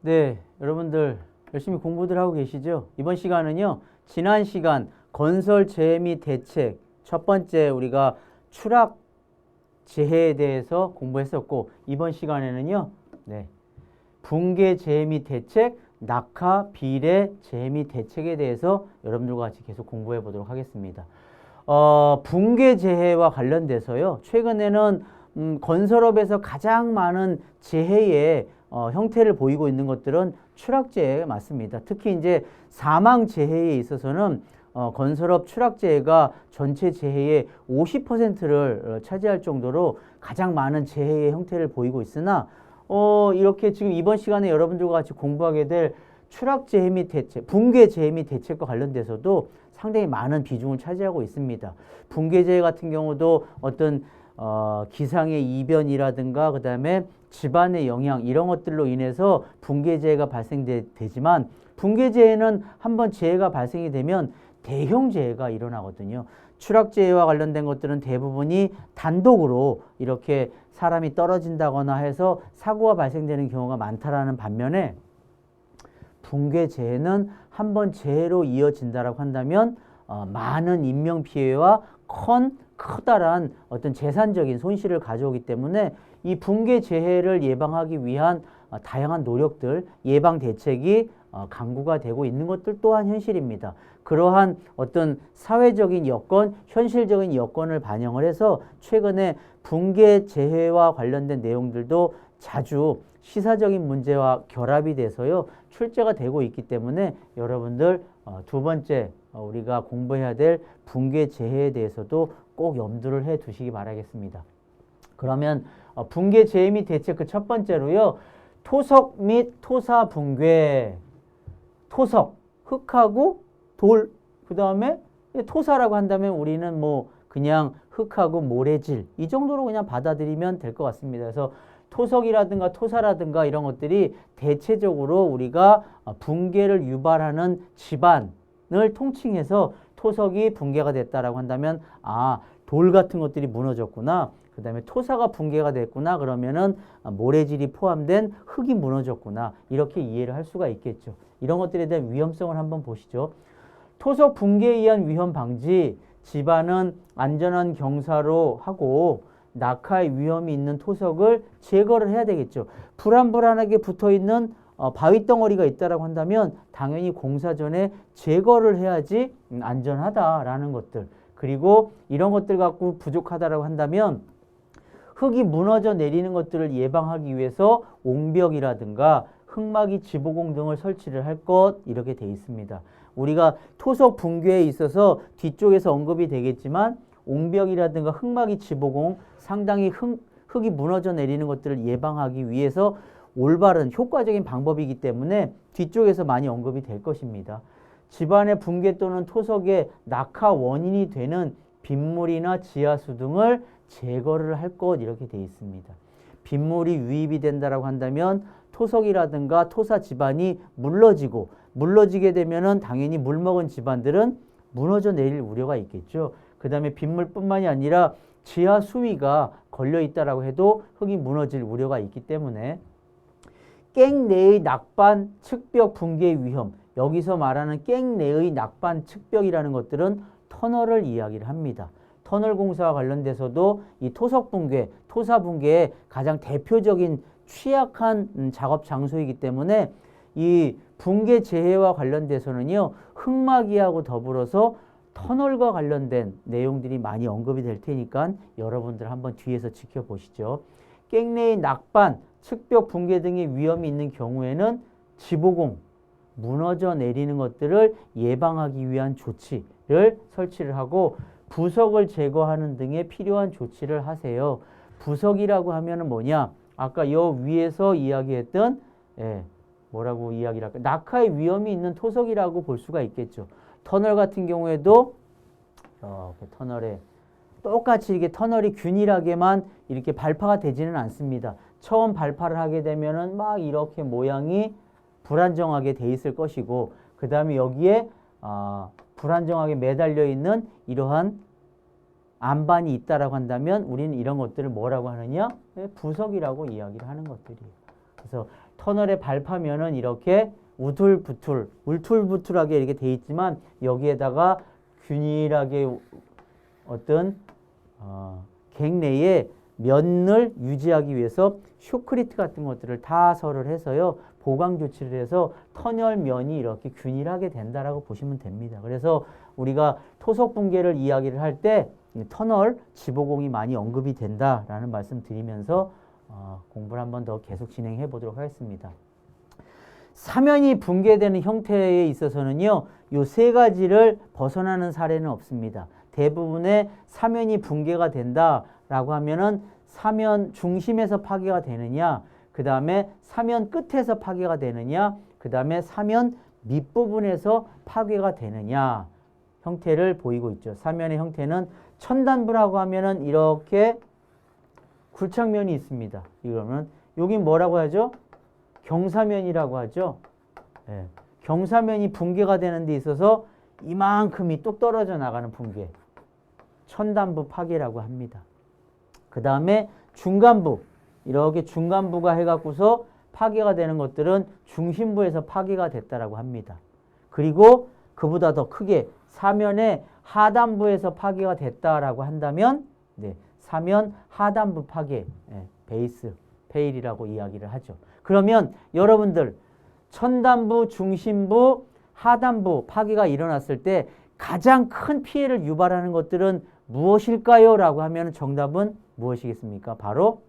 네, 여러분들 열심히 공부들 하고 계시죠? 이번 시간은요, 지난 시간 건설 재해 및 대책 첫 번째 우리가 추락 재해에 대해서 공부했었고, 이번 시간에는요, 네, 붕괴 재해 및 대책, 낙하 비례 재해 및 대책에 대해서 여러분들과 같이 계속 공부해 보도록 하겠습니다. 붕괴 재해와 관련돼서요, 최근에는 건설업에서 가장 많은 재해의 형태를 보이고 있는 것들은 추락재해 맞습니다. 특히 이제 사망 재해에 있어서는 건설업 추락재해가 전체 재해의 50%를 차지할 정도로 가장 많은 재해의 형태를 보이고 있으나 이렇게 지금 이번 시간에 여러분들과 같이 공부하게 될 추락재해 및 대책, 붕괴재해 및 대책과 관련돼서도 상당히 많은 비중을 차지하고 있습니다. 붕괴재해 같은 경우도 어떤 기상의 이변이라든가 그 다음에 집안의 영향 이런 것들로 인해서 붕괴재해가 발생되지만 붕괴재해는 한번 재해가 발생이 되면 대형 재해가 일어나거든요. 추락재해와 관련된 것들은 대부분이 단독으로 이렇게 사람이 떨어진다거나 해서 사고가 발생되는 경우가 많다라는 반면에 붕괴재해는 한번 재해로 이어진다라고 한다면 많은 인명피해와 커다란 어떤 재산적인 손실을 가져오기 때문에 이 붕괴재해를 예방하기 위한 다양한 노력들, 예방 대책이 강구가 되고 있는 것들 또한 현실입니다. 그러한 어떤 사회적인 여건, 현실적인 여건을 반영을 해서 최근에 붕괴재해와 관련된 내용들도 자주 시사적인 문제와 결합이 돼서요 출제가 되고 있기 때문에 여러분들 두 번째 우리가 공부해야 될 붕괴재해에 대해서도 꼭 염두를 해 두시기 바라겠습니다. 그러면 붕괴재해 및 대책 그 첫 번째로요 토석 및 토사 붕괴. 토석, 흙하고 돌, 그 다음에 토사라고 한다면 우리는 뭐 그냥 흙하고 모래질 이 정도로 그냥 받아들이면 될 것 같습니다. 그래서 토석이라든가 토사라든가 이런 것들이 대체적으로 우리가 붕괴를 유발하는 집안을 통칭해서 토석이 붕괴가 됐다라고 한다면 돌 같은 것들이 무너졌구나. 그 다음에 토사가 붕괴가 됐구나. 그러면은 모래질이 포함된 흙이 무너졌구나. 이렇게 이해를 할 수가 있겠죠. 이런 것들에 대한 위험성을 한번 보시죠. 토석 붕괴에 의한 위험 방지, 집안은 안전한 경사로 하고 낙하의 위험이 있는 토석을 제거를 해야 되겠죠. 불안불안하게 붙어있는 바위덩어리가 있다라고 한다면 당연히 공사 전에 제거를 해야지 안전하다라는 것들. 그리고 이런 것들 갖고 부족하다라고 한다면 흙이 무너져 내리는 것들을 예방하기 위해서 옹벽이라든가 흙막이 지보공 등을 설치를 할 것 이렇게 돼 있습니다. 우리가 토석 붕괴에 있어서 뒤쪽에서 언급이 되겠지만 옹벽이라든가 흙막이 지보공 상당히 흙이 무너져 내리는 것들을 예방하기 위해서 올바른 효과적인 방법이기 때문에 뒤쪽에서 많이 언급이 될 것입니다. 집안의 붕괴 또는 토석의 낙하 원인이 되는 빗물이나 지하수 등을 제거를 할 것 이렇게 되어 있습니다. 빗물이 유입이 된다라고 한다면 토석이라든가 토사 집안이 물러지게 되면은 당연히 물 먹은 집안들은 무너져 내릴 우려가 있겠죠. 그 다음에 빗물뿐만이 아니라 지하 수위가 걸려 있다라고 해도 흙이 무너질 우려가 있기 때문에 깽 내의 낙반 측벽 붕괴 위험. 여기서 말하는 깽 내의 낙반 측벽이라는 것들은 터널을 이야기를 합니다. 터널 공사와 관련돼서도 이 토석 붕괴, 토사 붕괴의 가장 대표적인 취약한 작업 장소이기 때문에 이 붕괴 재해와 관련돼서는요 흙막이하고 더불어서 터널과 관련된 내용들이 많이 언급이 될 테니까 여러분들 한번 뒤에서 지켜보시죠. 깽내의 낙반, 측벽 붕괴 등의 위험이 있는 경우에는 지보공, 무너져 내리는 것들을 예방하기 위한 조치를 설치를 하고 부석을 제거하는 등의 필요한 조치를 하세요. 부석이라고 하면은 뭐냐? 아까 요 위에서 이야기했던 뭐라고 이야기를 할까? 낙하의 위험이 있는 토석이라고 볼 수가 있겠죠. 터널 같은 경우에도 터널에 똑같이 이게 터널이 균일하게만 이렇게 발파가 되지는 않습니다. 처음 발파를 하게 되면은 막 이렇게 모양이 불안정하게 돼 있을 것이고 그 다음에 여기에 불안정하게 매달려 있는 이러한 안반이 있다라고 한다면 우리는 이런 것들을 뭐라고 하느냐? 부석이라고 이야기를 하는 것들이에요. 그래서 터널의 발파면은 이렇게 울툴불툴하게 이렇게 돼 있지만 여기에다가 균일하게 어떤 갱 내에 면을 유지하기 위해서 쇼크리트 같은 것들을 다 설을 해서요. 보강 조치를 해서 터널면이 이렇게 균일하게 된다라고 보시면 됩니다. 그래서 우리가 토속 붕괴를 이야기를 할 때 터널 지보공이 많이 언급이 된다라는 말씀 드리면서 공부를 한번 더 계속 진행해 보도록 하겠습니다. 사면이 붕괴되는 형태에 있어서는요. 요 세 가지를 벗어나는 사례는 없습니다. 대부분의 사면이 붕괴가 된다라고 하면은 사면 중심에서 파괴가 되느냐, 그 다음에 사면 끝에서 파괴가 되느냐, 그 다음에 사면 밑부분에서 파괴가 되느냐 형태를 보이고 있죠. 사면의 형태는 천단부라고 하면은 이렇게 굴착면이 있습니다. 이거는 여긴 뭐라고 하죠? 경사면이라고 하죠. 예. 경사면이 붕괴가 되는 데 있어서 이만큼이 뚝 떨어져 나가는 붕괴. 천단부 파괴라고 합니다. 그 다음에 중간부. 이렇게 중간부가 해갖고서 파괴가 되는 것들은 중심부에서 파괴가 됐다라고 합니다. 그리고 그보다 더 크게 사면의 하단부에서 파괴가 됐다라고 한다면 사면 하단부 파괴, 베이스 페일이라고 이야기를 하죠. 그러면 여러분들 천단부, 중심부, 하단부 파괴가 일어났을 때 가장 큰 피해를 유발하는 것들은 무엇일까요? 라고 하면 정답은 무엇이겠습니까? 바로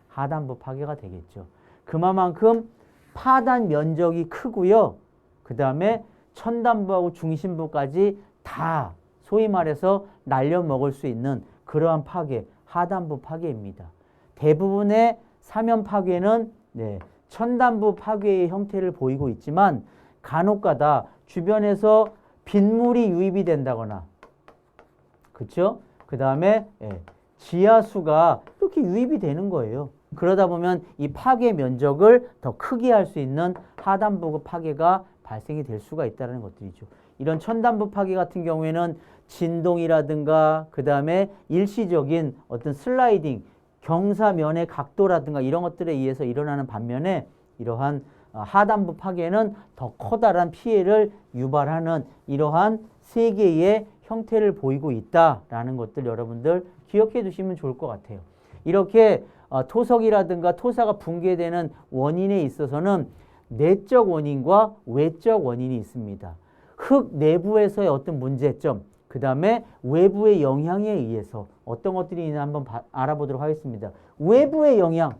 하단부 파괴가 되겠죠. 그만큼 파단 면적이 크고요. 그 다음에 천단부하고 중심부까지 다 소위 말해서 날려먹을 수 있는 그러한 파괴, 하단부 파괴입니다. 대부분의 사면 파괴는 천단부 파괴의 형태를 보이고 있지만 간혹가다 주변에서 빗물이 유입이 된다거나, 그렇죠? 그 다음에 지하수가 이렇게 유입이 되는 거예요. 그러다 보면 이 파괴 면적을 더 크게 할 수 있는 하단부 파괴가 발생이 될 수가 있다는 것들이죠. 이런 천단부 파괴 같은 경우에는 진동이라든가 그 다음에 일시적인 어떤 슬라이딩, 경사면의 각도라든가 이런 것들에 의해서 일어나는 반면에 이러한 하단부 파괴는 더 커다란 피해를 유발하는 이러한 세 개의 형태를 보이고 있다라는 것들 여러분들 기억해 두시면 좋을 것 같아요. 이렇게 토석이라든가 토사가 붕괴되는 원인에 있어서는 내적 원인과 외적 원인이 있습니다. 흙 내부에서의 어떤 문제점, 그 다음에 외부의 영향에 의해서 어떤 것들이 있나 한번 알아보도록 하겠습니다. 외부의 영향,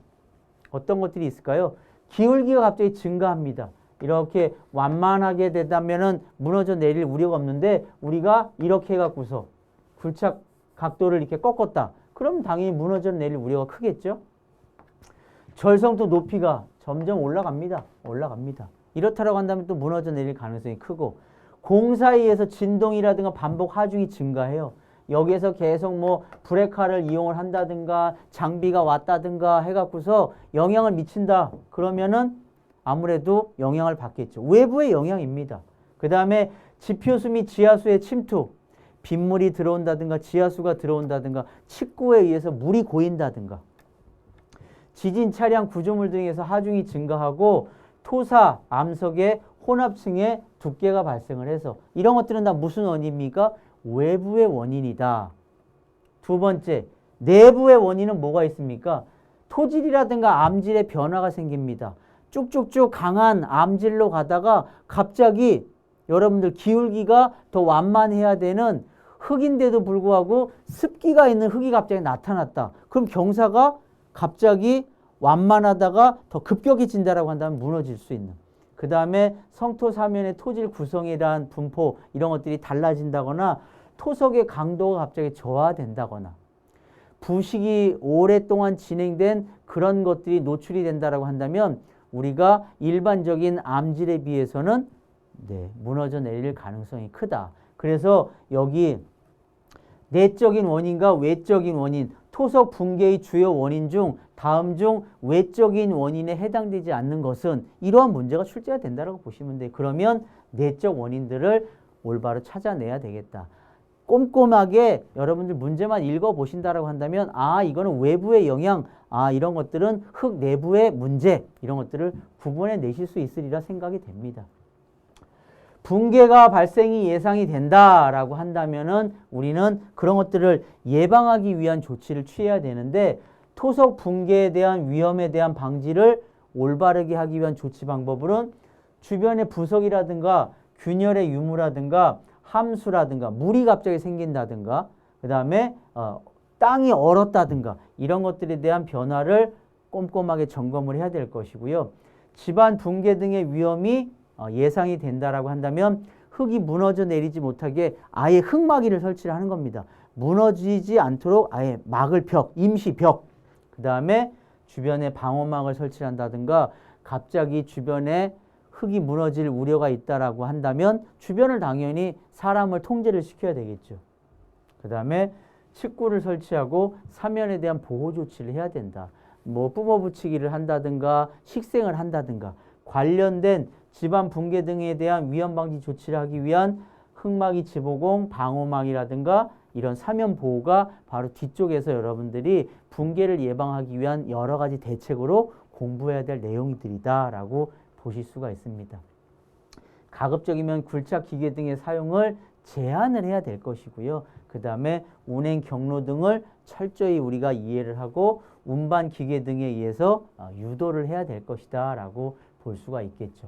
어떤 것들이 있을까요? 기울기가 갑자기 증가합니다. 이렇게 완만하게 되다면은 무너져 내릴 우려가 없는데 우리가 이렇게 해갖고서 굴착 각도를 이렇게 꺾었다. 그럼 당연히 무너져 내릴 우려가 크겠죠? 절성도 높이가 점점 올라갑니다. 이렇다라고 한다면 또 무너져 내릴 가능성이 크고 공사에 의해서 진동이라든가 반복 하중이 증가해요. 여기에서 계속 뭐 브레이크를 이용을 한다든가 장비가 왔다든가 해갖고서 영향을 미친다. 그러면은 아무래도 영향을 받겠죠. 외부의 영향입니다. 그 다음에 지표수 및 지하수의 침투, 빗물이 들어온다든가 지하수가 들어온다든가 칡구에 의해서 물이 고인다든가 지진 차량 구조물 등에서 하중이 증가하고 토사, 암석의 혼합층의 두께가 발생을 해서 이런 것들은 다 무슨 원인입니까? 외부의 원인이다. 두 번째, 내부의 원인은 뭐가 있습니까? 토질이라든가 암질의 변화가 생깁니다. 쭉쭉쭉 강한 암질로 가다가 갑자기 여러분들 기울기가 더 완만해야 되는 흙인데도 불구하고 습기가 있는 흙이 갑자기 나타났다. 그럼 경사가 갑자기 완만하다가 더 급격해진다라고 한다면 무너질 수 있는. 그 다음에 성토 사면의 토질 구성에 대한 분포 이런 것들이 달라진다거나 토석의 강도가 갑자기 저하된다거나 부식이 오랫동안 진행된 그런 것들이 노출이 된다라고 한다면 우리가 일반적인 암질에 비해서는 무너져 내릴 가능성이 크다. 그래서 여기 내적인 원인과 외적인 원인, 토석 붕괴의 주요 원인 중 다음 중 외적인 원인에 해당되지 않는 것은 이러한 문제가 출제가 된다고 보시면 돼요. 그러면 내적 원인들을 올바로 찾아내야 되겠다. 꼼꼼하게 여러분들 문제만 읽어보신다라고 한다면 아 이거는 외부의 영향, 아 이런 것들은 흙 내부의 문제 이런 것들을 구분해 내실 수 있으리라 생각이 됩니다. 붕괴가 발생이 예상이 된다라고 한다면은 우리는 그런 것들을 예방하기 위한 조치를 취해야 되는데 토속 붕괴에 대한 위험에 대한 방지를 올바르게 하기 위한 조치 방법으로는 주변의 부석이라든가 균열의 유무라든가 함수라든가 물이 갑자기 생긴다든가 그 다음에 땅이 얼었다든가 이런 것들에 대한 변화를 꼼꼼하게 점검을 해야 될 것이고요. 집안 붕괴 등의 위험이 예상이 된다라고 한다면 흙이 무너져 내리지 못하게 아예 흙막이를 설치를 하는 겁니다. 무너지지 않도록 아예 막을 벽, 임시 벽, 그 다음에 주변에 방어막을 설치한다든가 갑자기 주변에 흙이 무너질 우려가 있다라고 한다면 주변을 당연히 사람을 통제를 시켜야 되겠죠. 그 다음에 칡구를 설치하고 사면에 대한 보호 조치를 해야 된다. 뭐 뿜어 붙이기를 한다든가 식생을 한다든가 관련된 집안 붕괴 등에 대한 위험 방지 조치를 하기 위한 흙막이 지보공 방호막이라든가 이런 사면 보호가 바로 뒤쪽에서 여러분들이 붕괴를 예방하기 위한 여러 가지 대책으로 공부해야 될 내용들이다라고 보실 수가 있습니다. 가급적이면 굴착 기계 등의 사용을 제한을 해야 될 것이고요. 그 다음에 운행 경로 등을 철저히 우리가 이해를 하고 운반 기계 등에 의해서 유도를 해야 될 것이다 라고 볼 수가 있겠죠.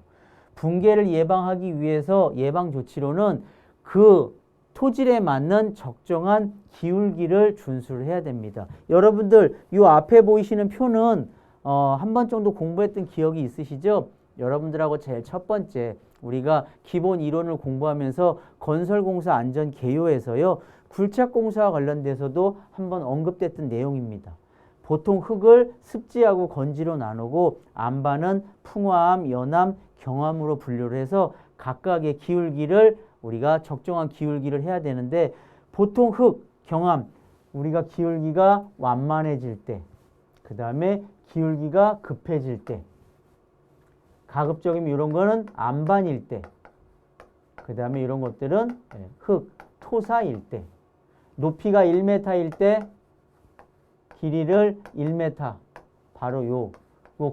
붕괴를 예방하기 위해서 예방 조치로는 그 토질에 맞는 적정한 기울기를 준수를 해야 됩니다. 여러분들 이 앞에 보이시는 표는 한 번 정도 공부했던 기억이 있으시죠? 여러분들하고 제일 첫 번째 우리가 기본 이론을 공부하면서 건설공사 안전 개요에서요. 굴착공사와 관련돼서도 한번 언급됐던 내용입니다. 보통 흙을 습지하고 건지로 나누고 안반은 풍화암, 연암, 경암으로 분류를 해서 각각의 기울기를 우리가 적정한 기울기를 해야 되는데 보통 흙, 경암 우리가 기울기가 완만해질 때 그 다음에 기울기가 급해질 때 가급적이면 이런 거는 안반일 때 그 다음에 이런 것들은 흙, 토사일 때 높이가 1m일 때 길이를 1m 바로 요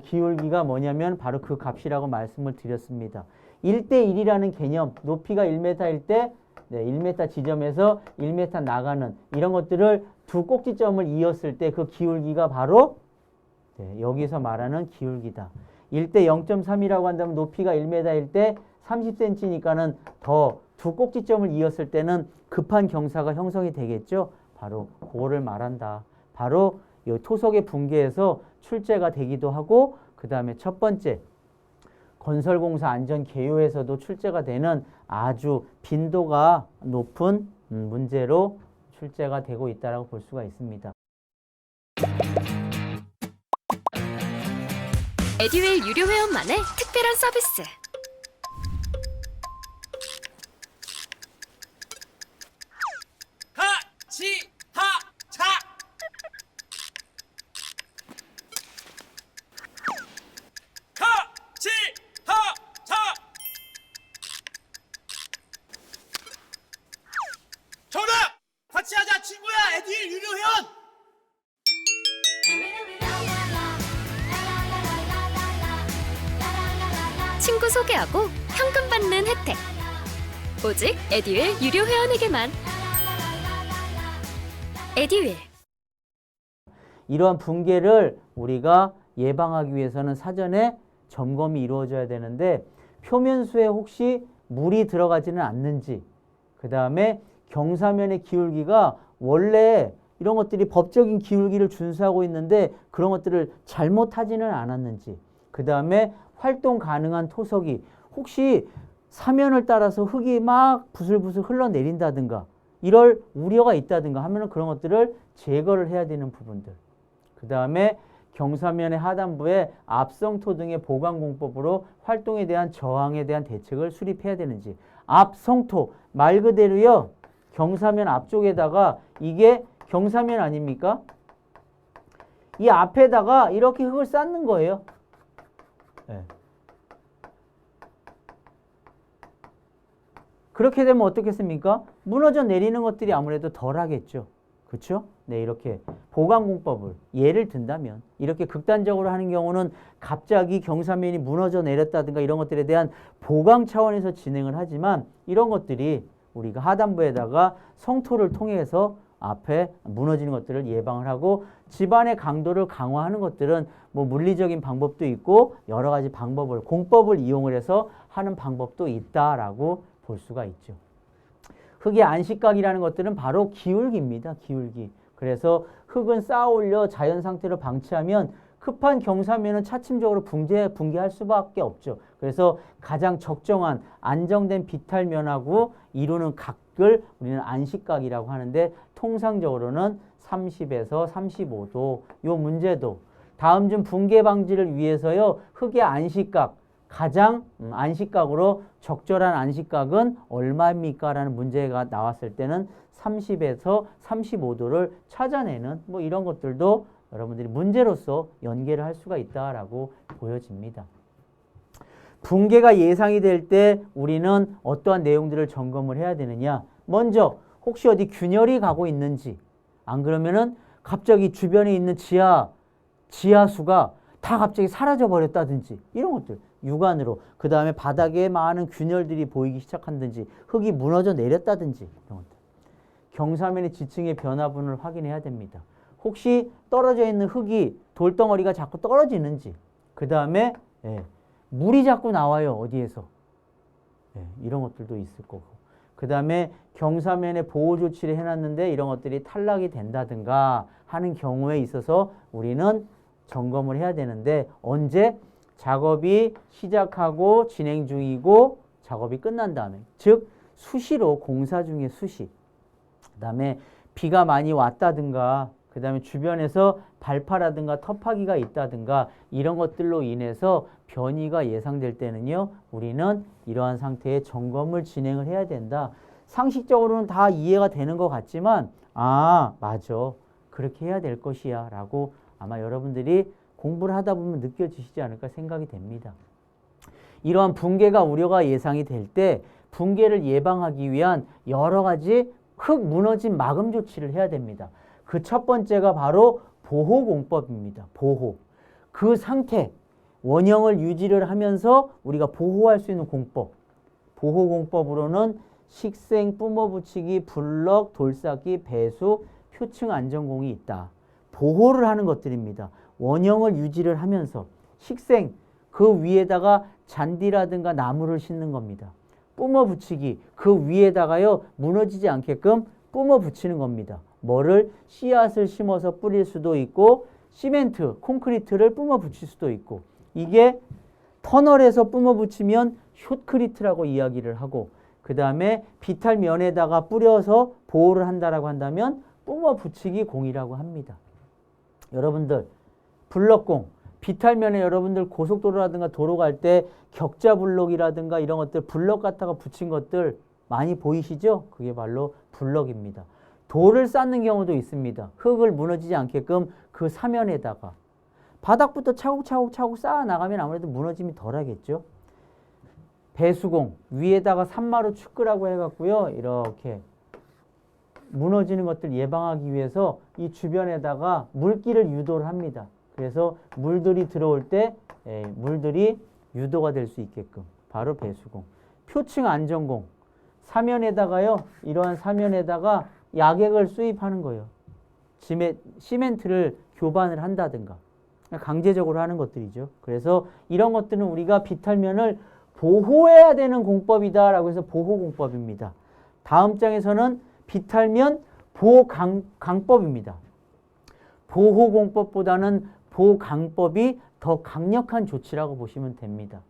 기울기가 뭐냐면 바로 그 값이라고 말씀을 드렸습니다. 1대1이라는 개념 높이가 1m일 때 1m 지점에서 1m 나가는 이런 것들을 두 꼭지점을 이었을 때 그 기울기가 바로 여기서 말하는 기울기다. 1대 0.3이라고 한다면 높이가 1m일 때 30cm니까는 더 두 꼭지점을 이었을 때는 급한 경사가 형성이 되겠죠. 바로 그거를 말한다. 바로 이 토속의 붕괴에서 출제가 되기도 하고 그 다음에 첫 번째 건설공사 안전 개요에서도 출제가 되는 아주 빈도가 높은 문제로 출제가 되고 있다고 볼 수가 있습니다. 에듀윌 유료 회원만의 특별한 서비스. 하치하차 하치하차 정답! 같이 하자 친구야 에듀윌 유료 회원! 친구 소개하고 현금 받는 혜택. 오직 에듀윌 유료 회원에게만. 에듀윌. 이러한 붕괴를 우리가 예방하기 위해서는 사전에 점검이 이루어져야 되는데 표면수에 혹시 물이 들어가지는 않는지 그 다음에 경사면의 기울기가 원래 이런 것들이 법적인 기울기를 준수하고 있는데 그런 것들을 잘못하지는 않았는지 그 다음에 활동 가능한 토석이 혹시 사면을 따라서 흙이 막 부슬부슬 흘러내린다든가 이럴 우려가 있다든가 하면 그런 것들을 제거를 해야 되는 부분들. 그 다음에 경사면의 하단부에 압성토 등의 보강공법으로 활동에 대한 저항에 대한 대책을 수립해야 되는지. 압성토 말 그대로요. 경사면 앞쪽에다가 이게 경사면 아닙니까? 이 앞에다가 이렇게 흙을 쌓는 거예요. 네. 그렇게 되면 어떻겠습니까? 무너져 내리는 것들이 아무래도 덜 하겠죠. 그렇죠? 네, 이렇게 보강공법을 예를 든다면 이렇게 극단적으로 하는 경우는 갑자기 경사면이 무너져 내렸다든가 이런 것들에 대한 보강 차원에서 진행을 하지만 이런 것들이 우리가 하단부에다가 성토를 통해서 앞에 무너지는 것들을 예방을 하고 집안의 강도를 강화하는 것들은 뭐 물리적인 방법도 있고 여러 가지 방법을 공법을 이용을 해서 하는 방법도 있다라고 볼 수가 있죠. 흙의 안식각이라는 것들은 바로 기울기입니다. 기울기. 그래서 흙은 쌓아 올려 자연 상태로 방치하면 급한 경사면은 차츰적으로 붕괴할 수밖에 없죠. 그래서 가장 적정한 안정된 비탈면하고 이루는 각을 우리는 안식각이라고 하는데 통상적으로는 30에서 35도. 요 문제도 다음 중 붕괴 방지를 위해서요. 흙의 안식각 가장 안식각으로 적절한 안식각은 얼마입니까? 라는 문제가 나왔을 때는 30에서 35도를 찾아내는 뭐 이런 것들도 여러분들이 문제로서 연계를 할 수가 있다라고 보여집니다. 붕괴가 예상이 될 때 우리는 어떠한 내용들을 점검을 해야 되느냐? 먼저 혹시 어디 균열이 가고 있는지, 안 그러면은 갑자기 주변에 있는 지하수가 다 갑자기 사라져 버렸다든지 이런 것들 육안으로, 그 다음에 바닥에 많은 균열들이 보이기 시작한다든지 흙이 무너져 내렸다든지 이런 것들. 경사면의 지층의 변화분을 확인해야 됩니다. 혹시 떨어져 있는 흙이 돌덩어리가 자꾸 떨어지는지, 그 다음에 물이 자꾸 나와요. 어디에서. 이런 것들도 있을 거고. 그 다음에 경사면에 보호 조치를 해놨는데 이런 것들이 탈락이 된다든가 하는 경우에 있어서 우리는 점검을 해야 되는데 언제? 작업이 시작하고 진행 중이고 작업이 끝난 다음에, 즉 수시로 공사 중에 수시. 그 다음에 비가 많이 왔다든가 그 다음에 주변에서 발파라든가 터파기가 있다든가 이런 것들로 인해서 변이가 예상될 때는요, 우리는 이러한 상태의 점검을 진행을 해야 된다. 상식적으로는 다 이해가 되는 것 같지만 아, 맞아. 그렇게 해야 될 것이야 라고 아마 여러분들이 공부를 하다 보면 느껴지시지 않을까 생각이 됩니다. 이러한 붕괴가 우려가 예상이 될 때 붕괴를 예방하기 위한 여러 가지 흙 무너짐 마금 조치를 해야 됩니다. 그 첫 번째가 바로 보호공법입니다. 보호. 그 상태, 원형을 유지를 하면서 우리가 보호할 수 있는 공법. 보호공법으로는 식생, 뿜어붙이기, 블럭, 돌쌓기, 배수, 표층 안전공이 있다. 보호를 하는 것들입니다. 원형을 유지를 하면서 식생, 그 위에다가 잔디라든가 나무를 심는 겁니다. 뿜어붙이기, 그 위에다가요 무너지지 않게끔 뿜어붙이는 겁니다. 뭐를? 씨앗을 심어서 뿌릴 수도 있고 시멘트, 콘크리트를 뿜어붙일 수도 있고, 이게 터널에서 뿜어붙이면 숏크리트라고 이야기를 하고, 그 다음에 비탈면에다가 뿌려서 보호를 한다라고 한다면 뿜어붙이기 공이라고 합니다. 여러분들 블럭공, 비탈면에 여러분들 고속도로라든가 도로 갈 때 격자 블럭이라든가 이런 것들 블럭 갖다가 붙인 것들 많이 보이시죠? 그게 바로 블럭입니다. 돌을 쌓는 경우도 있습니다. 흙을 무너지지 않게끔 그 사면에다가 바닥부터 차곡차곡 쌓아 나가면 아무래도 무너짐이 덜 하겠죠. 배수공, 위에다가 산마루 축구라고 해갖고요, 이렇게 무너지는 것들 예방하기 위해서 이 주변에다가 물기를 유도를 합니다. 그래서 물들이 들어올 때 물들이 유도가 될 수 있게끔, 바로 배수공. 표층 안전공, 사면에다가요, 이러한 사면에다가 약액을 수입하는 거예요. 시멘트를 교반을 한다든가 강제적으로 하는 것들이죠. 그래서 이런 것들은 우리가 비탈면을 보호해야 되는 공법이다라고 해서 보호공법입니다. 다음 장에서는 비탈면 보강법입니다. 보호공법보다는 보강법이 더 강력한 조치라고 보시면 됩니다.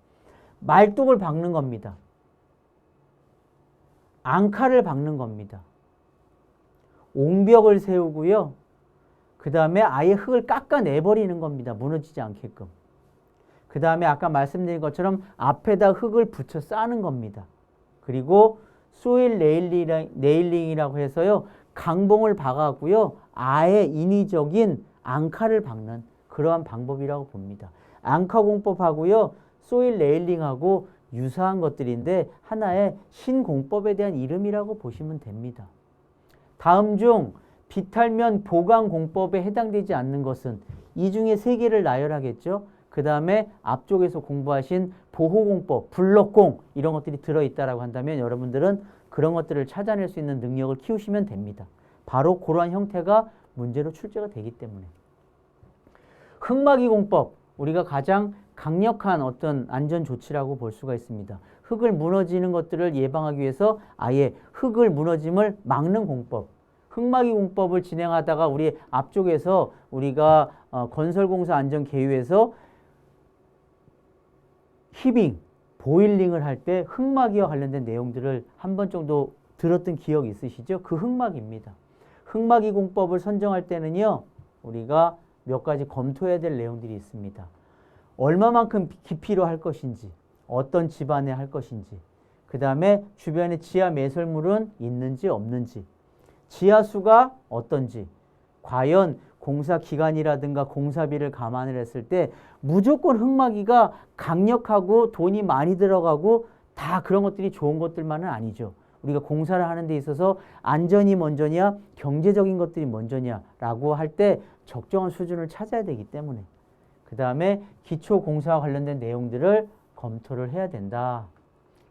말뚝을 박는 겁니다. 앙카를 박는 겁니다. 옹벽을 세우고요. 그 다음에 아예 흙을 깎아내버리는 겁니다. 무너지지 않게끔. 그 다음에 아까 말씀드린 것처럼 앞에다 흙을 붙여 쌓는 겁니다. 그리고 소일 네일링이라고 해서요, 강봉을 박아고요, 아예 인위적인 앙카를 박는 그러한 방법이라고 봅니다. 앙카 공법하고요, 소일 네일링하고 유사한 것들인데 하나의 신공법에 대한 이름이라고 보시면 됩니다. 다음 중 비탈면 보강공법에 해당되지 않는 것은 이 중에 세 개를 나열하겠죠. 그 다음에 앞쪽에서 공부하신 보호공법, 블록공 이런 것들이 들어있다라고 한다면 여러분들은 그런 것들을 찾아낼 수 있는 능력을 키우시면 됩니다. 바로 그러한 형태가 문제로 출제가 되기 때문에. 흙막이 공법, 우리가 가장 강력한 어떤 안전 조치라고 볼 수가 있습니다. 흙을 무너지는 것들을 예방하기 위해서 아예 흙을 무너짐을 막는 공법. 흙막이 공법을 진행하다가 우리 앞쪽에서 우리가 건설공사 안전계율에서 히빙, 보일링을 할 때 흙막이와 관련된 내용들을 한 번 정도 들었던 기억이 있으시죠? 그 흙막입니다. 흙막이 공법을 선정할 때는요, 우리가 몇 가지 검토해야 될 내용들이 있습니다. 얼마만큼 깊이로 할 것인지, 어떤 집안에 할 것인지, 그 다음에 주변에 지하 매설물은 있는지 없는지, 지하수가 어떤지, 과연 공사 기간이라든가 공사비를 감안을 했을 때 무조건 흙막이가 강력하고 돈이 많이 들어가고 다 그런 것들이 좋은 것들만은 아니죠. 우리가 공사를 하는 데 있어서 안전이 먼저냐 경제적인 것들이 먼저냐라고 할 때 적정한 수준을 찾아야 되기 때문에 그 다음에 기초공사와 관련된 내용들을 검토를 해야 된다.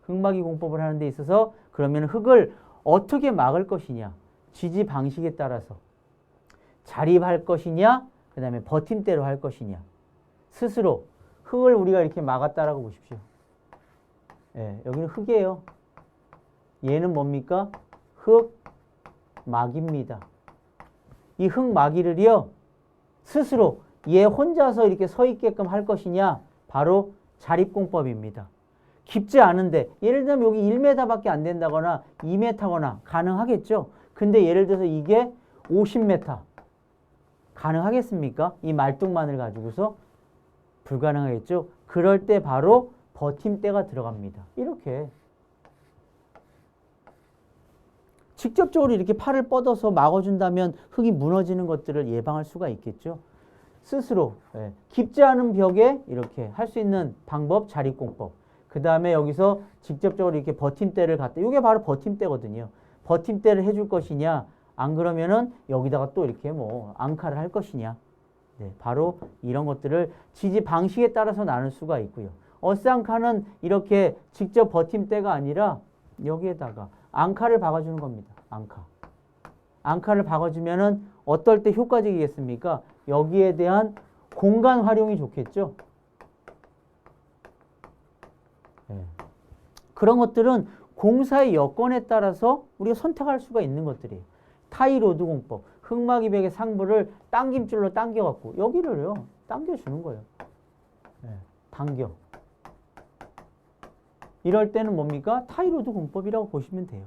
흙막이 공법을 하는 데 있어서 그러면 흙을 어떻게 막을 것이냐, 지지 방식에 따라서 자립할 것이냐, 그 다음에 버팀대로 할 것이냐. 스스로 흙을 우리가 이렇게 막았다라고 보십시오. 예, 여기는 흙이에요. 얘는 뭡니까? 흙막입니다. 이 흙막이를요, 스스로 얘 혼자서 이렇게 서 있게끔 할 것이냐, 바로 자립공법입니다. 깊지 않은데, 예를 들면 여기 1m밖에 안 된다거나 2m거나 가능하겠죠. 근데 예를 들어서 이게 50m 가능하겠습니까? 이 말뚝만을 가지고서 불가능하겠죠. 그럴 때 바로 버팀대가 들어갑니다. 이렇게 직접적으로 이렇게 팔을 뻗어서 막아준다면 흙이 무너지는 것들을 예방할 수가 있겠죠. 스스로 깊지 않은 벽에 이렇게 할 수 있는 방법, 자립공법. 그 다음에 여기서 직접적으로 이렇게 버팀대를 갖다, 이게 바로 버팀대거든요. 버팀대를 해줄 것이냐, 안 그러면은 여기다가 또 이렇게 뭐 앙카를 할 것이냐. 네, 바로 이런 것들을 지지 방식에 따라서 나눌 수가 있고요. 어스앙카는 이렇게 직접 버팀대가 아니라 여기에다가 앙카를 박아주는 겁니다. 앙카. 앙카를 박아주면은 어떨 때 효과적이겠습니까? 여기에 대한 공간 활용이 좋겠죠. 네. 그런 것들은 공사의 여건에 따라서 우리가 선택할 수가 있는 것들이에요. 타이로드 공법. 흙막이 벽의 상부를 당김줄로 당겨갖고 여기를요 당겨주는 거예요. 네, 당겨. 이럴 때는 뭡니까? 타이로드 공법이라고 보시면 돼요.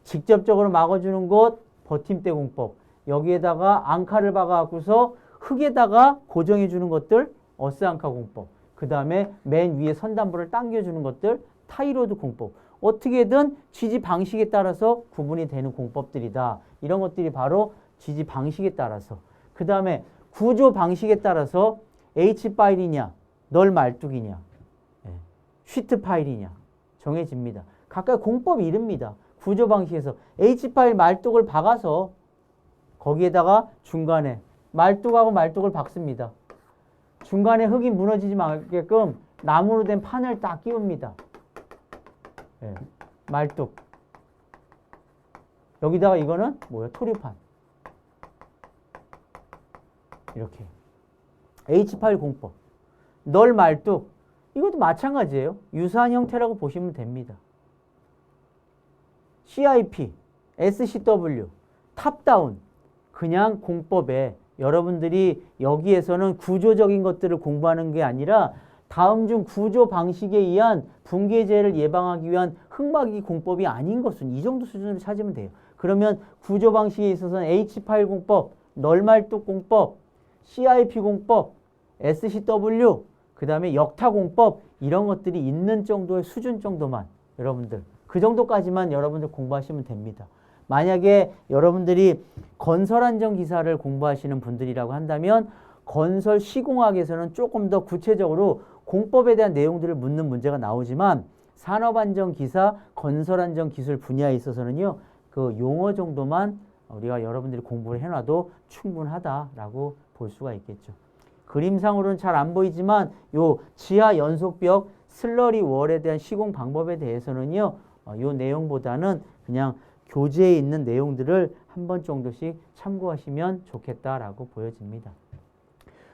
직접적으로 막아주는 것 버팀대 공법. 여기에다가 앙카를 박아갖고서 흙에다가 고정해주는 것들 어스앙카 공법. 그 다음에 맨 위에 선단부를 당겨주는 것들 타이로드 공법. 어떻게든 지지 방식에 따라서 구분이 되는 공법들이다. 이런 것들이 바로 지지 방식에 따라서. 그 다음에 구조 방식에 따라서 H파일이냐, 널 말뚝이냐, 쉬트 파일이냐 정해집니다. 각각 공법 이름입니다. 구조 방식에서 H파일 말뚝을 박아서 거기에다가 중간에 말뚝하고 말뚝을 박습니다. 중간에 흙이 무너지지 않게끔 나무로 된 판을 딱 끼웁니다. 말뚝. 여기다가 이거는 뭐예요? 토류판. 이렇게. H파일 공법. 널 말뚝. 이것도 마찬가지예요. 유사한 형태라고 보시면 됩니다. CIP, SCW, 탑다운. 그냥 공법에 여러분들이 여기에서는 구조적인 것들을 공부하는 게 아니라 다음 중 구조 방식에 의한 붕괴재해를 예방하기 위한 흙막이 공법이 아닌 것은 이 정도 수준으로 찾으면 돼요. 그러면 구조 방식에 있어서는 H파일 공법, 널말뚝 공법, CIP 공법, SCW, 그 다음에 역타 공법 이런 것들이 있는 정도의 수준 정도만 여러분들 그 정도까지만 여러분들 공부하시면 됩니다. 만약에 여러분들이 건설안전 기사를 공부하시는 분들이라고 한다면 건설 시공학에서는 조금 더 구체적으로 공법에 대한 내용들을 묻는 문제가 나오지만 산업안전기사, 건설안전기술 분야에 있어서는요. 그 용어 정도만 우리가 여러분들이 공부를 해놔도 충분하다라고 볼 수가 있겠죠. 그림상으로는 잘 안 보이지만 요 지하 연속벽 슬러리 월에 대한 시공 방법에 대해서는요. 요 내용보다는 그냥 교재에 있는 내용들을 한 번 정도씩 참고하시면 좋겠다라고 보여집니다.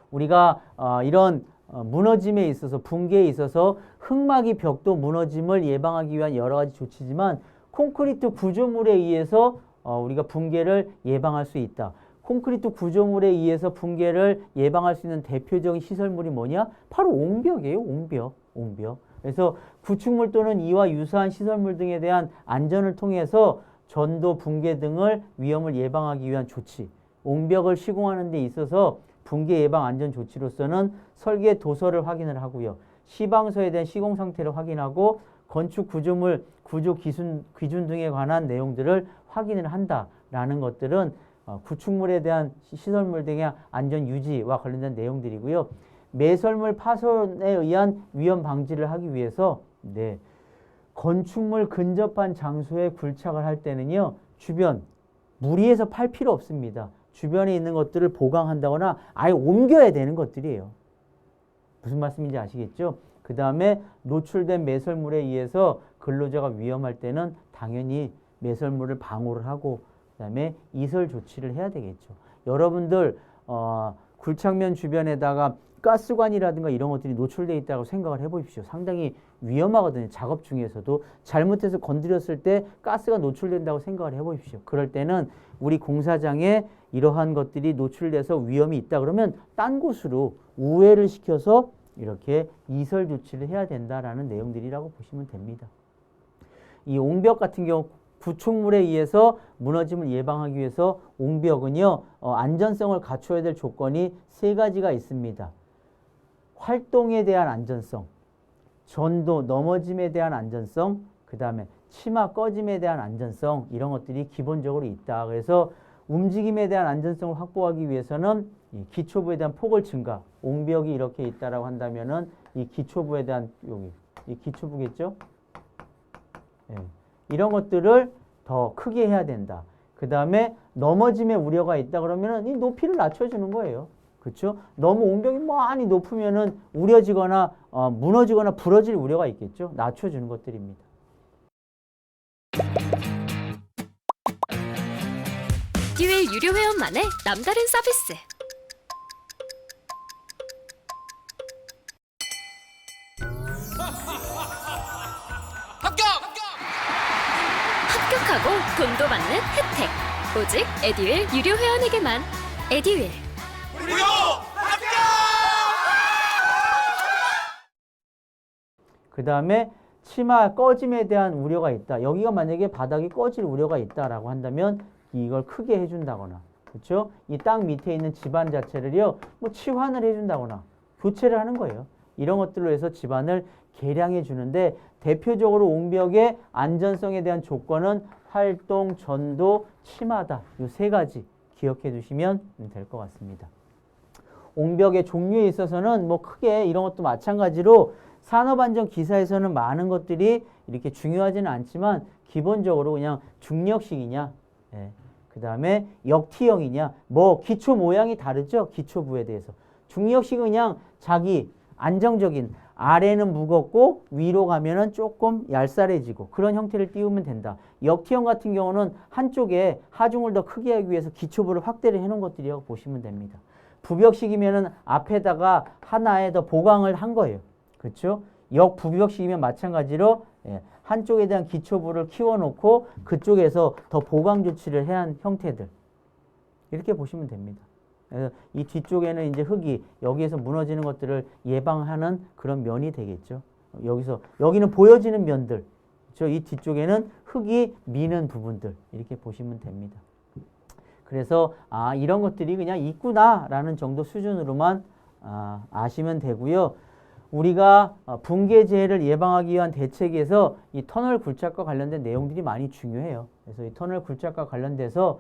우리가 이런 무너짐에 있어서 붕괴에 있어서 흙막이 벽도 무너짐을 예방하기 위한 여러 가지 조치지만 콘크리트 구조물에 의해서 우리가 붕괴를 예방할 수 있다. 콘크리트 구조물에 의해서 붕괴를 예방할 수 있는 대표적인 시설물이 뭐냐? 바로 옹벽이에요. 옹벽. 그래서 구축물 또는 이와 유사한 시설물 등에 대한 안전을 통해서 전도, 붕괴 등을 위험을 예방하기 위한 조치. 옹벽을 시공하는 데 있어서 붕괴 예방 안전 조치로서는 설계 도서를 확인을 하고요. 시방서에 대한 시공 상태를 확인하고 건축 구조물, 구조 기준 등에 관한 내용들을 확인을 한다라는 것들은 구축물에 대한 시설물 등의 안전 유지와 관련된 내용들이고요. 매설물 파손에 의한 위험 방지를 하기 위해서 건축물 근접한 장소에 굴착을 할 때는요. 주변 무리해서 팔 필요 없습니다. 주변에 있는 것들을 보강한다거나 아예 옮겨야 되는 것들이에요. 무슨 말씀인지 아시겠죠? 그 다음에 노출된 매설물에 의해서 근로자가 위험할 때는 당연히 매설물을 방호를 하고 그 다음에 이설 조치를 해야 되겠죠. 여러분들 굴착면 주변에다가 가스관이라든가 이런 것들이 노출되어 있다고 생각을 해보십시오. 상당히 위험하거든요. 작업 중에서도 잘못해서 건드렸을 때 가스가 노출된다고 생각을 해보십시오. 그럴 때는 우리 공사장에 이러한 것들이 노출돼서 위험이 있다 그러면 딴 곳으로 우회를 시켜서 이렇게 이설 조치를 해야 된다라는 내용들이라고 보시면 됩니다. 이 옹벽 같은 경우 구축물에 의해서 무너짐을 예방하기 위해서 옹벽은요 안전성을 갖춰야 될 조건이 세 가지가 있습니다. 활동에 대한 안전성, 전도, 넘어짐에 대한 안전성, 그 다음에 치마 꺼짐에 대한 안전성 이런 것들이 기본적으로 있다. 그래서 움직임에 대한 안전성을 확보하기 위해서는 이 기초부에 대한 폭을 증가, 옹벽이 이렇게 있다라고 한다면은 이 기초부에 대한 여기 이 기초부겠죠? 이런 것들을 더 크게 해야 된다. 그 다음에 넘어짐의 우려가 있다 그러면은 이 높이를 낮춰주는 거예요. 그렇죠? 너무 옹벽이 많이 높으면은 우려지거나 무너지거나 부러질 우려가 있겠죠. 낮춰주는 것들입니다. 듀엘 유료 회원만의 남다른 서비스. 합격하고 돈도 받는 혜택. 오직 에듀윌 유료 회원에게만. 에듀윌. 무료 합격! 그 다음에 치마 꺼짐에 대한 우려가 있다. 여기가 만약에 바닥이 꺼질 우려가 있다라고 한다면 이걸 크게 해준다거나, 그렇죠? 이 땅 밑에 있는 집안 자체를요, 뭐 치환을 해준다거나 교체를 하는 거예요. 이런 것들로 해서 집안을 개량해 주는데 대표적으로 옹벽의 안전성에 대한 조건은 활동, 전도, 치마다. 이 세 가지 기억해 두시면 될 것 같습니다. 옹벽의 종류에 있어서는 뭐 크게 이런 것도 마찬가지로 산업안전기사에서는 많은 것들이 이렇게 중요하지는 않지만 기본적으로 그냥 중력식이냐, 그 다음에 역티형이냐, 뭐 기초 모양이 다르죠? 기초부에 대해서. 중력식은 그냥 자기 안정적인 아래는 무겁고 위로 가면은 조금 얄쌀해지고 그런 형태를 띄우면 된다. 역티형 같은 경우는 한쪽에 하중을 더 크게 하기 위해서 기초부를 확대를 해놓은 것들이라고 보시면 됩니다. 부벽식이면은 앞에다가 하나에 더 보강을 한 거예요. 그렇죠? 역부벽식이면 마찬가지로 한쪽에 대한 기초부를 키워놓고 그쪽에서 더 보강 조치를 해야 한 형태들. 이렇게 보시면 됩니다. 그래서 이 뒤쪽에는 이제 흙이 여기에서 무너지는 것들을 예방하는 그런 면이 되겠죠. 여기는 보여지는 면들. 그렇죠? 이 뒤쪽에는 흙이 미는 부분들. 이렇게 보시면 됩니다. 그래서 이런 것들이 그냥 있구나라는 정도 수준으로만 아시면 되고요. 우리가 붕괴 재해를 예방하기 위한 대책에서 이 터널 굴착과 관련된 내용들이 많이 중요해요. 그래서 이 터널 굴착과 관련돼서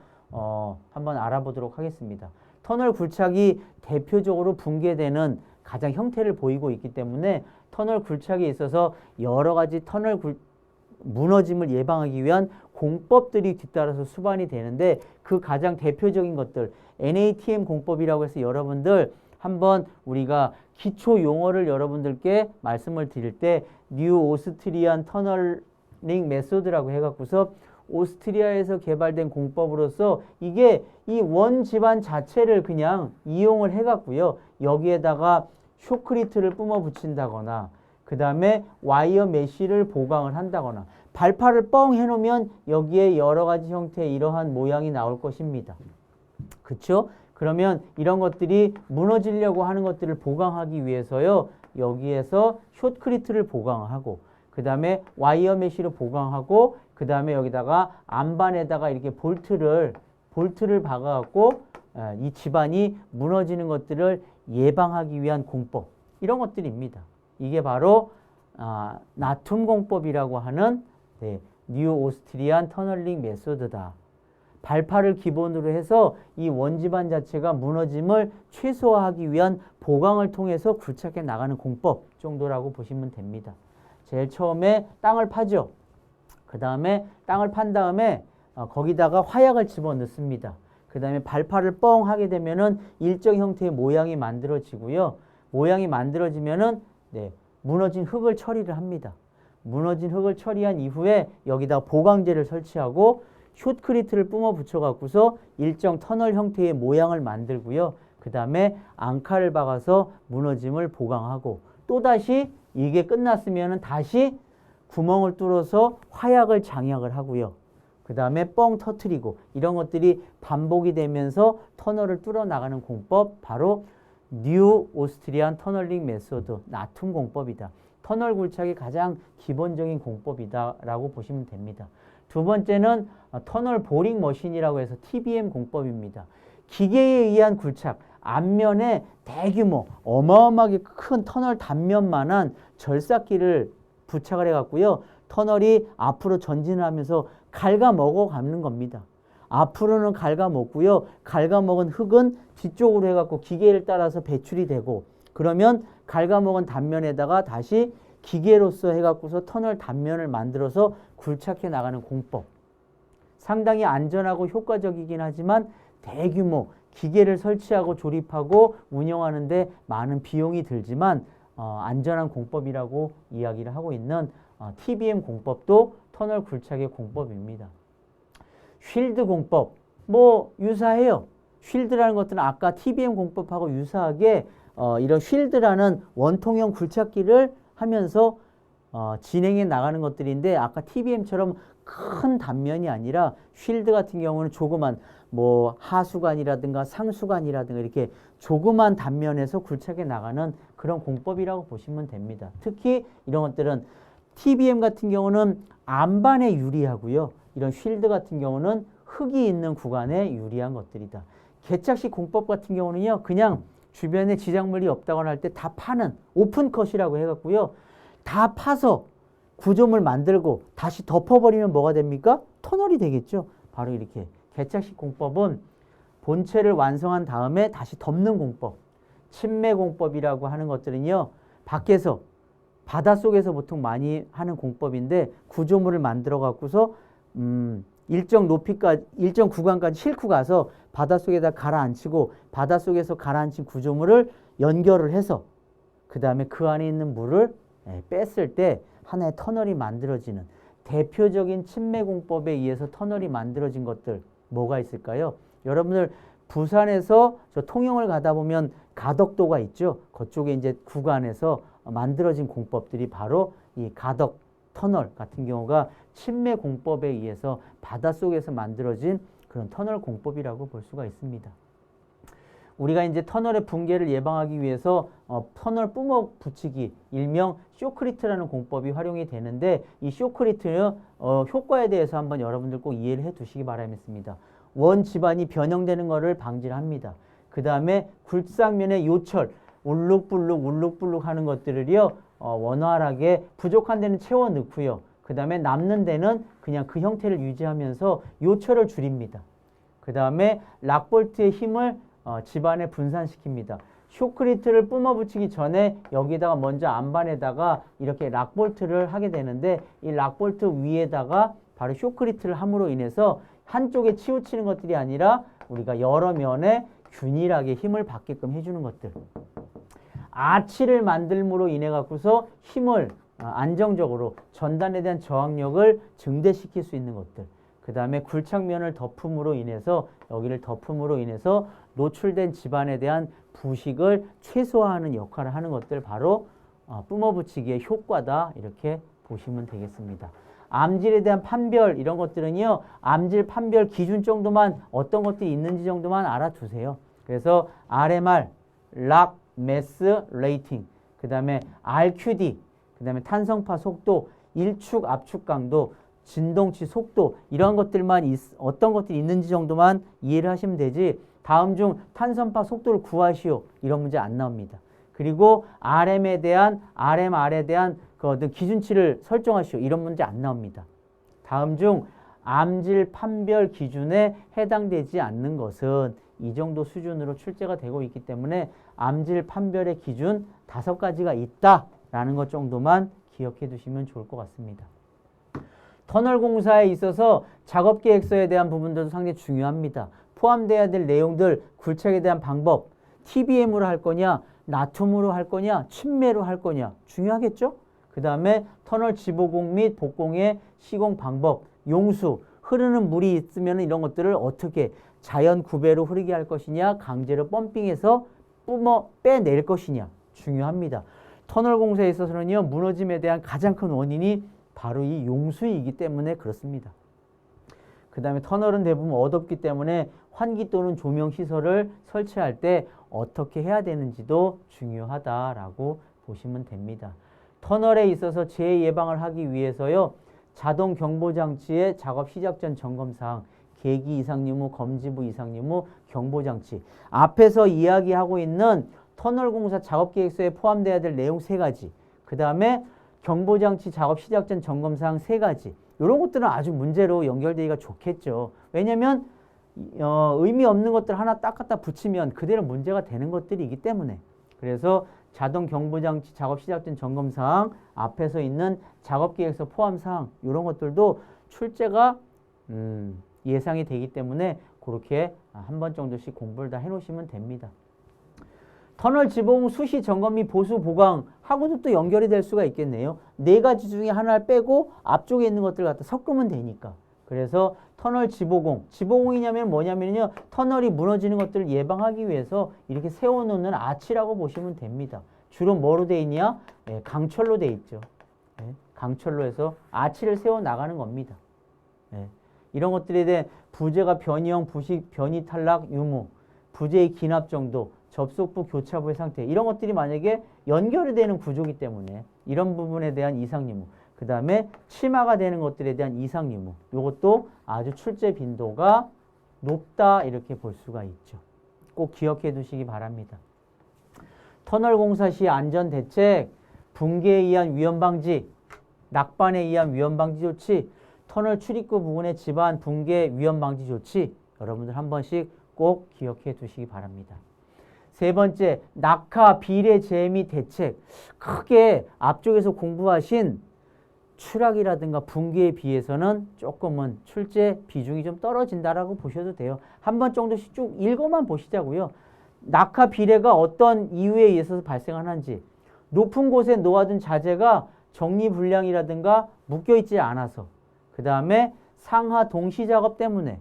한번 알아보도록 하겠습니다. 터널 굴착이 대표적으로 붕괴되는 가장 형태를 보이고 있기 때문에 터널 굴착에 있어서 여러 가지 무너짐을 예방하기 위한 공법들이 뒤따라서 수반이 되는데 그 가장 대표적인 것들 NATM 공법이라고 해서 여러분들 한번 우리가 기초 용어를 여러분들께 말씀을 드릴 때 뉴 오스트리안 터널링 메소드라고 해갖고서 오스트리아에서 개발된 공법으로서 이게 이 원 집안 자체를 그냥 이용을 해갖고요. 여기에다가 쇼크리트를 뿜어 붙인다거나 그 다음에 와이어 메쉬를 보강을 한다거나 발파를 뻥 해놓으면 여기에 여러 가지 형태의 이러한 모양이 나올 것입니다. 그쵸? 그러면 이런 것들이 무너지려고 하는 것들을 보강하기 위해서요. 여기에서 숏크리트를 보강하고 그 다음에 와이어 메쉬를 보강하고 그 다음에 여기다가 안반에다가 이렇게 볼트를 박아갖고 이 집안이 무너지는 것들을 예방하기 위한 공법 이런 것들입니다. 이게 바로 나툼 공법이라고 하는 뉴 오스트리안 터널링 메소드다. 발파를 기본으로 해서 이 원집안 자체가 무너짐을 최소화하기 위한 보강을 통해서 굴착해 나가는 공법 정도라고 보시면 됩니다. 제일 처음에 땅을 파죠. 그 다음에 땅을 판 다음에 거기다가 화약을 집어넣습니다. 그 다음에 발파를 뻥 하게 되면은 일정 형태의 모양이 만들어지고요. 모양이 만들어지면은 무너진 흙을 처리를 합니다. 무너진 흙을 처리한 이후에 여기다 보강재를 설치하고 숏크리트를 뿜어 붙여 갖고서 일정 터널 형태의 모양을 만들고요. 그 다음에 앙카를 박아서 무너짐을 보강하고 또다시 이게 끝났으면 다시 구멍을 뚫어서 화약을 장약을 하고요. 그 다음에 뻥 터트리고 이런 것들이 반복이 되면서 터널을 뚫어 나가는 공법 바로 뉴 오스트리안 터널링 메소드 나툼 공법이다. 터널 굴착이 가장 기본적인 공법이다라고 보시면 됩니다. 두 번째는 터널 보링 머신이라고 해서 TBM 공법입니다. 기계에 의한 굴착, 앞면에 대규모 어마어마하게 큰 터널 단면만한 절삭기를 부착을 해갖고요. 터널이 앞으로 전진하면서 갉아먹어 가는 겁니다. 앞으로는 갉아먹고요. 갉아먹은 흙은 뒤쪽으로 해갖고 기계를 따라서 배출이 되고 그러면 갉아먹은 단면에다가 다시 기계로서 해갖고서 터널 단면을 만들어서 굴착해 나가는 공법. 상당히 안전하고 효과적이긴 하지만 대규모 기계를 설치하고 조립하고 운영하는데 많은 비용이 들지만 안전한 공법이라고 이야기를 하고 있는 TBM 공법도 터널 굴착의 공법입니다. 쉴드 공법 뭐 유사해요. 쉴드라는 것들은 아까 TBM 공법하고 유사하게 이런 쉴드라는 원통형 굴착기를 하면서 진행해 나가는 것들인데 아까 TBM처럼 큰 단면이 아니라 쉴드 같은 경우는 조그만 뭐 하수관이라든가 상수관이라든가 이렇게 조그만 단면에서 굴착해 나가는 그런 공법이라고 보시면 됩니다. 특히 이런 것들은 TBM 같은 경우는 안반에 유리하고요. 이런 쉴드 같은 경우는 흙이 있는 구간에 유리한 것들이다. 개착식 공법 같은 경우는요. 그냥 주변에 지작물이 없다거나 할 때 다 파는 오픈컷이라고 해갖고요. 다 파서 구조물 만들고 다시 덮어버리면 뭐가 됩니까? 터널이 되겠죠. 바로 이렇게 개착식 공법은 본체를 완성한 다음에 다시 덮는 공법, 침매 공법이라고 하는 것들은요. 밖에서 바닷속에서 보통 많이 하는 공법인데 구조물을 만들어 갖고서 일정 높이까지 일정 구간까지 싣고 가서 바닷속에다 가라앉히고 바닷속에서 가라앉힌 구조물을 연결을 해서 그 다음에 그 안에 있는 물을 뺐을 때 하나의 터널이 만들어지는 대표적인 침매 공법에 의해서 터널이 만들어진 것들 뭐가 있을까요? 여러분들 부산에서 저 통영을 가다 보면 가덕도가 있죠. 그쪽에 이제 구간에서 만들어진 공법들이 바로 이 가덕 터널 같은 경우가 침매 공법에 의해서 바닷속에서 만들어진 그런 터널 공법이라고 볼 수가 있습니다. 우리가 이제 터널의 붕괴를 예방하기 위해서 터널 뿜어 붙이기, 일명 쇼크리트라는 공법이 활용이 되는데 이 쇼크리트의 효과에 대해서 한번 여러분들 꼭 이해를 해 두시기 바라겠습니다. 원 집안이 변형되는 것을 방지를 합니다. 그 다음에 굴삭면의 요철, 울룩불룩 하는 것들을요 원활하게 부족한 데는 채워 넣고요. 그 다음에 남는 데는 그냥 그 형태를 유지하면서 요철을 줄입니다. 그 다음에 락볼트의 힘을 집안에 분산시킵니다. 쇼크리트를 뿜어 붙이기 전에 여기다가 먼저 안반에다가 이렇게 락볼트를 하게 되는데 이 락볼트 위에다가 바로 쇼크리트를 함으로 인해서 한쪽에 치우치는 것들이 아니라 우리가 여러 면에 균일하게 힘을 받게끔 해주는 것들. 아치를 만들므로 인해 갖고서 힘을 안정적으로 전단에 대한 저항력을 증대시킬 수 있는 것들. 그 다음에 굴착면을 덮음으로 인해서 여기를 덮음으로 인해서 노출된 집안에 대한 부식을 최소화하는 역할을 하는 것들 바로 뿜어붙이기의 효과다 이렇게 보시면 되겠습니다. 암질에 대한 판별 이런 것들은요. 암질 판별 기준 정도만 어떤 것들이 있는지 정도만 알아두세요. 그래서 RMR, 락, 매스, 레이팅, 그 다음에 RQD, 그 다음에 탄성파 속도, 일축, 압축 강도, 진동치 속도 이런 것들만 어떤 것들이 있는지 정도만 이해를 하시면 되지 다음 중 탄성파 속도를 구하시오 이런 문제 안 나옵니다. 그리고 RMR에 대한 그 어떤 기준치를 설정하시오 이런 문제 안 나옵니다. 다음 중 암질 판별 기준에 해당되지 않는 것은 이 정도 수준으로 출제가 되고 있기 때문에 암질 판별의 기준 5가지가 있다라는 것 정도만 기억해 두시면 좋을 것 같습니다. 터널 공사에 있어서 작업 계획서에 대한 부분들도 상당히 중요합니다. 포함되어야 될 내용들, 굴착에 대한 방법, TBM으로 할 거냐, 나툼으로 할 거냐, 침매로 할 거냐 중요하겠죠? 그 다음에 터널 지보공 및 복공의 시공 방법, 용수, 흐르는 물이 있으면 이런 것들을 어떻게 자연 구배로 흐르게 할 것이냐, 강제로 펌핑해서 빼낼 것이냐 중요합니다. 터널 공사에 있어서는요, 무너짐에 대한 가장 큰 원인이 바로 이 용수이기 때문에 그렇습니다. 그 다음에 터널은 대부분 어둡기 때문에 환기 또는 조명 시설을 설치할 때 어떻게 해야 되는지도 중요하다라고 보시면 됩니다. 터널에 있어서 재해 예방을 하기 위해서요. 자동 경보 장치의 작업 시작 전 점검 사항, 계기 이상 유무, 검지부 이상 유무, 경보 장치. 앞에서 이야기하고 있는 터널 공사 작업 계획서에 포함되어야 될 내용 3가지. 그 다음에 경보 장치 작업 시작 전 점검 사항 3가지. 이런 것들은 아주 문제로 연결되기가 좋겠죠. 왜냐면 의미 없는 것들 하나 딱 갖다 붙이면 그대로 문제가 되는 것들이기 때문에. 그래서 자동 경보장치 작업 시작 전 점검 사항, 앞에서 있는 작업 계획서 포함 사항 이런 것들도 출제가 예상이 되기 때문에 그렇게 한 번 정도씩 공부를 다 해놓으시면 됩니다. 터널 지붕 수시 점검 및 보수 보강하고도 또 연결이 될 수가 있겠네요. 4가지 중에 하나를 빼고 앞쪽에 있는 것들 갖다 섞으면 되니까. 그래서 터널 지보공, 지보공이냐면 뭐냐면요. 터널이 무너지는 것들을 예방하기 위해서 이렇게 세워놓는 아치라고 보시면 됩니다. 주로 뭐로 돼 있냐? 네, 강철로 돼 있죠. 네, 강철로 해서 아치를 세워 나가는 겁니다. 네, 이런 것들에 대해 부재가 변이형, 부식, 변이 탈락, 유무, 부재의 기납 정도, 접속부, 교차부의 상태 이런 것들이 만약에 연결이 되는 구조이기 때문에 이런 부분에 대한 이상 유무 그 다음에 치마가 되는 것들에 대한 이상 유무 이것도 아주 출제 빈도가 높다 이렇게 볼 수가 있죠. 꼭 기억해 두시기 바랍니다. 터널 공사 시 안전대책, 붕괴에 의한 위험방지, 낙반에 의한 위험방지 조치, 터널 출입구 부근의 집안 붕괴 위험방지 조치 여러분들 한 번씩 꼭 기억해 두시기 바랍니다. 3번째, 낙하, 비례, 재해 및 대책. 크게 앞쪽에서 공부하신 추락이라든가 붕괴에 비해서는 조금은 출제 비중이 좀 떨어진다라고 보셔도 돼요. 한 번 정도씩 쭉 읽어만 보시자고요. 낙하, 비례가 어떤 이유에 의해서 발생하는지, 높은 곳에 놓아둔 자재가 정리불량이라든가 묶여있지 않아서, 그 다음에 상하 동시 작업 때문에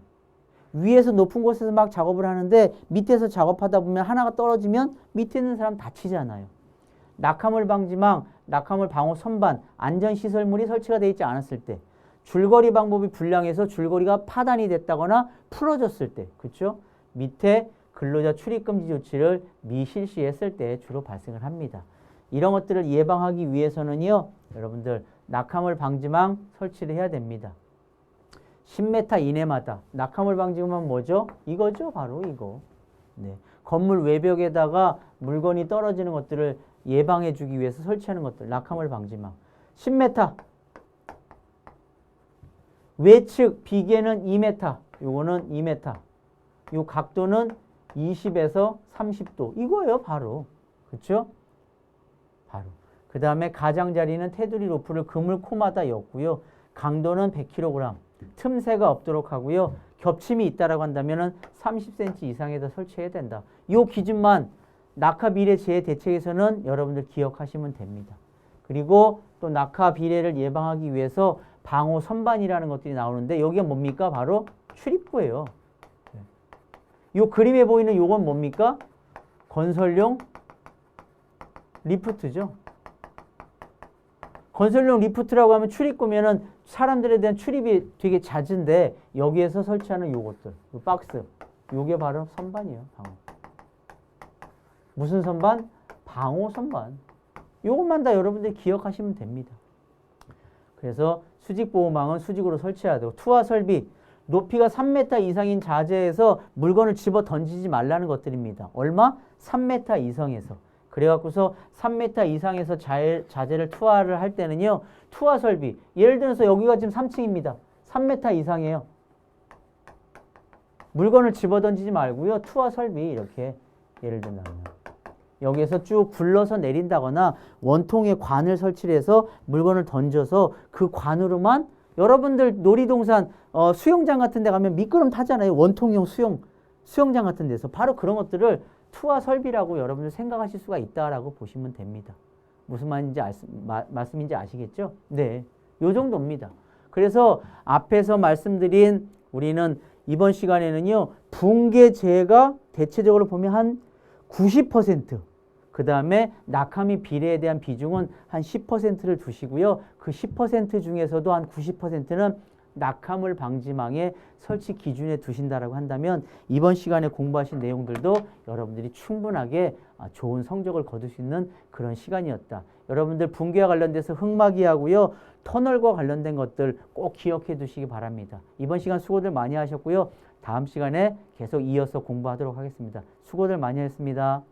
위에서 높은 곳에서 막 작업을 하는데 밑에서 작업하다 보면 하나가 떨어지면 밑에 있는 사람 다치잖아요. 낙하물 방지망, 낙하물 방호 선반, 안전시설물이 설치가 되어 있지 않았을 때, 줄거리 방법이 불량해서 줄거리가 파단이 됐다거나 풀어졌을 때, 그렇죠? 밑에 근로자 출입금지 조치를 미실시했을 때 주로 발생을 합니다. 이런 것들을 예방하기 위해서는요, 여러분들 낙하물 방지망 설치를 해야 됩니다. 10m 이내마다 낙하물 방지망은 뭐죠? 이거죠, 바로 이거. 네. 건물 외벽에다가 물건이 떨어지는 것들을 예방해 주기 위해서 설치하는 것들, 낙하물 방지망. 10m. 외측 비계는 2m. 요거는 2m. 요 각도는 20에서 30도. 이거예요, 바로. 그렇죠? 바로. 그 다음에 가장자리는 테두리 로프를 그물 코마다 엮고요. 강도는 100kg. 틈새가 없도록 하고요. 겹침이 있다라고 한다면은 30cm 이상에다 설치해야 된다. 이 기준만 낙하 비례 재해 대책에서는 여러분들 기억하시면 됩니다. 그리고 또 낙하 비례를 예방하기 위해서 방호 선반이라는 것들이 나오는데 여기가 뭡니까? 바로 출입구예요. 이 그림에 보이는 요건 뭡니까? 건설용 리프트죠. 건설용 리프트라고 하면 출입구면은 사람들에 대한 출입이 되게 잦은데 여기에서 설치하는 요것들, 요 박스, 요게 바로 선반이에요. 방호. 무슨 선반? 방호 선반. 요것만 다 여러분들이 기억하시면 됩니다. 그래서 수직보호망은 수직으로 설치해야 되고 투하 설비, 높이가 3m 이상인 자재에서 물건을 집어 던지지 말라는 것들입니다. 얼마? 3m 이상에서. 그래갖고서 3m 이상에서 자재를 투하를 할 때는요. 투하 설비. 예를 들어서 여기가 지금 3층입니다. 3m 이상이에요. 물건을 집어 던지지 말고요. 투하 설비 이렇게 예를 들면 여기에서 쭉 굴러서 내린다거나 원통에 관을 설치를 해서 물건을 던져서 그 관으로만 여러분들 놀이동산 수영장 같은 데 가면 미끄럼 타잖아요. 원통형 수영장 같은 데서 바로 그런 것들을 투하 설비라고 여러분들 생각하실 수가 있다라고 보시면 됩니다. 무슨 말씀인지 아시겠죠? 네, 요 정도입니다. 그래서 앞에서 말씀드린 우리는 이번 시간에는요. 붕괴 재해가 대체적으로 보면 한 90%, 그 다음에 낙하 및 비례에 대한 비중은 한 10%를 두시고요. 그 10% 중에서도 한 90%는 낙하물 방지망의 설치 기준에 두신다라고 한다면 이번 시간에 공부하신 내용들도 여러분들이 충분하게 좋은 성적을 거둘 수 있는 그런 시간이었다. 여러분들 붕괴와 관련돼서 흙막이하고요. 터널과 관련된 것들 꼭 기억해 두시기 바랍니다. 이번 시간 수고들 많이 하셨고요. 다음 시간에 계속 이어서 공부하도록 하겠습니다. 수고들 많이 했습니다.